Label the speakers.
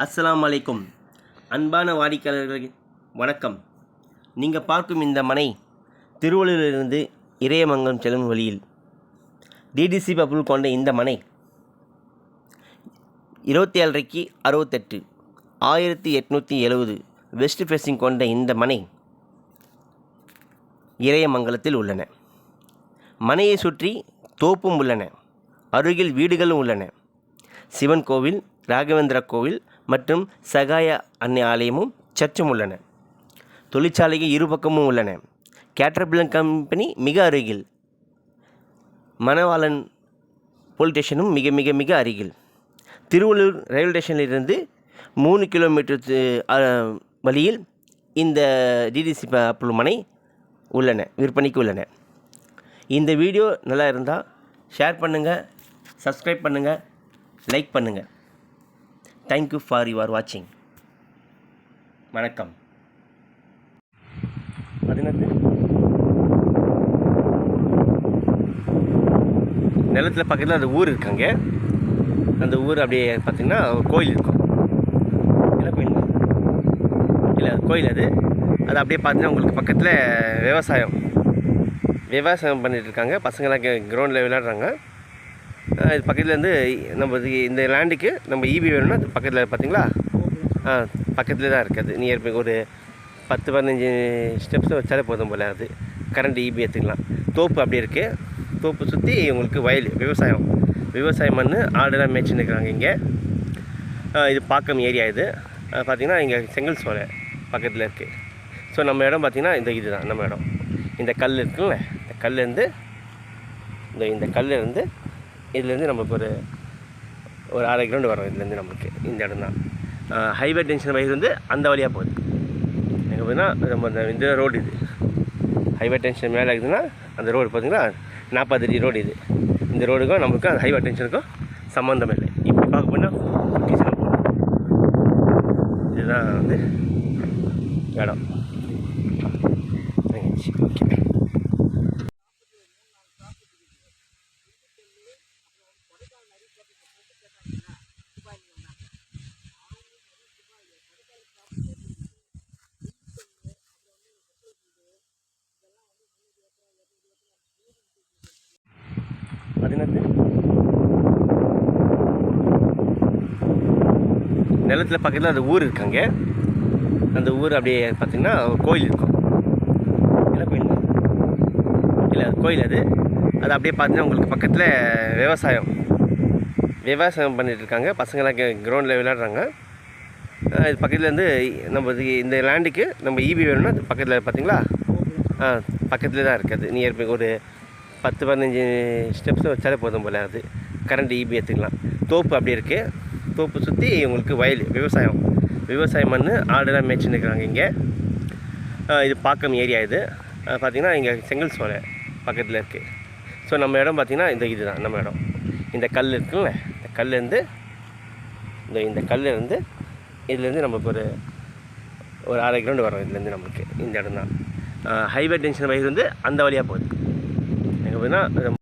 Speaker 1: அஸ்ஸலாமு அலைக்கும். அன்பான வாடிக்கையாளர்களே வணக்கம். நீங்கள் பார்க்கும் இந்த மனை திருவள்ளூரிலிருந்து இறையமங்கலம் செல்லும் வழியில் டிடிசி அப்ரூவல் கொண்ட இந்த மனை 27 68 1870 வெஸ்ட் ஃபேஸிங் கொண்ட இந்த மனை இறையமங்கலத்தில் உள்ளன. மனையை சுற்றி தோப்பும் உள்ளன. அருகில் வீடுகளும் உள்ளன. சிவன் கோவில், ராகவேந்திர கோவில் மற்றும் சகாய அன்னை ஆலயமும் சர்ச்சும் உள்ளன. தொழிற்சாலைகள் இருபக்கமும் உள்ளன. கேட்டர்பில்லர் கம்பெனி மிக அருகில். மணவாளன் போலீஸ் ஸ்டேஷனும் மிக மிக மிக அருகில். திருவள்ளூர் ரயில்வே ஸ்டேஷனிலிருந்து 3 கிலோமீட்டர் வழியில் இந்த டிடிசி அப்ரூவல் மனை உள்ளன, விற்பனைக்கு உள்ளன. இந்த வீடியோ நல்லா இருந்தால் ஷேர் பண்ணுங்கள், சப்ஸ்கிரைப் பண்ணுங்கள், லைக் பண்ணுங்கள். தேங்க்யூ ஃபார் யுவர் வாட்சிங். வணக்கம். 11 நிலத்தில் பக்கத்தில் அந்த ஊர் இருக்காங்க. அந்த ஊர் அப்படியே பார்த்திங்கன்னா கோயில் இருக்கும். இல்லை கோயில் இல்லை, அது கோயில். அது அப்படியே பார்த்தீங்கன்னா உங்களுக்கு பக்கத்தில் விவசாயம் பண்ணிகிட்டு இருக்காங்க. பசங்களாம் கிரவுண்டில் விளையாடுறாங்க. இது பக்கத்துலேருந்து நம்ம இந்த லேண்டுக்கு நம்ம ஈபி வேணும்னா அது பக்கத்தில் பார்த்தீங்களா, பக்கத்தில் தான் இருக்குது. நியர்பை ஒரு 10-15 ஸ்டெப்ஸில் வச்சாலே போதும் போல். அது கரண்ட் ஈபி எடுத்துக்கலாம். தோப்பு அப்படியே இருக்குது. தோப்பு சுற்றி உங்களுக்கு வயல், விவசாயம் மண், ஆடுலாம் மேய்ச்சின்னு இருக்கிறாங்க இங்கே. இது பாக்கம் ஏரியா. இது பார்த்திங்கன்னா இங்கே செங்கல் சோலை பக்கத்தில் இருக்குது. ஸோ நம்ம இடம் பார்த்திங்கன்னா இதுதான் நம்ம இடம். இந்த கல் இருக்குல்ல, இந்த கல்லேருந்து இந்த கல்லேருந்து இதுலேருந்து நமக்கு ஒரு 1/2 கிலோமீட்டர் வரும். இதுலேருந்து நமக்கு இந்த இடம் தான். ஹைவே டென்ஷன் வயது வந்து அந்த வழியாக போகுது. எங்கே போகுதுன்னா நம்ம இந்த ரோடு, இது ஹைவே டென்ஷன் மேலே இருக்குதுன்னா அந்த ரோடு பார்த்திங்கன்னா 40 அடி ரோடு. இந்த ரோடுக்கும் நமக்கு அந்த ஹைவே டென்ஷனுக்கும் சம்மந்தம் இல்லை. இப்படி பார்க்க போனால் இதுதான் வந்து இடம். ஓகே. நிலத்தில் பக்கத்தில் அந்த ஊர் இருக்காங்க. அந்த ஊர் அப்படியே பார்த்திங்கன்னா கோயில் இருக்கும். இல்லை கோயில் இல்லை, அது கோயில். அது அப்படியே பார்த்தீங்கன்னா உங்களுக்கு பக்கத்தில் விவசாயம் பண்ணிகிட்டு இருக்காங்க. பசங்களாம் கிரவுண்டில் விளையாடுறாங்க. இது பக்கத்துலேருந்து நம்ம இந்த லேண்டுக்கு நம்ம ஈபி வேணும்னா அது பக்கத்தில் பார்த்தீங்களா, பக்கத்தில் தான் இருக்குது. நியர்பை ஒரு 10-15 ஸ்டெப்ஸில் வச்சாலே போதும் போல். அது கரண்ட் ஈபி எடுத்துக்கலாம். தோப்பு அப்படியே இருக்குது. தோப்பு சுற்றி உங்களுக்கு வயல், விவசாயம் மண், ஆடுலாம் மேய்ச்சின்னு இருக்கிறாங்க இங்கே. இது பாக்கம் ஏரியா. இது பார்த்திங்கன்னா இங்கே செங்கல் சோலை பக்கத்தில் இருக்குது. ஸோ நம்ம இடம் பார்த்திங்கன்னா இதுதான் நம்ம இடம். இந்த கல் இருக்குல்ல, இந்த கல்லேருந்து இந்த கல்லேருந்து இதுலேருந்து நமக்கு ஒரு 1/2 கிலோமீட்டர் வரும். இதுலேருந்து நமக்கு இந்த இடம் தான். ஹைவே டென்ஷன் வயது வந்து அந்த வழியாக போகுது. எங்கே போகுதுன்னா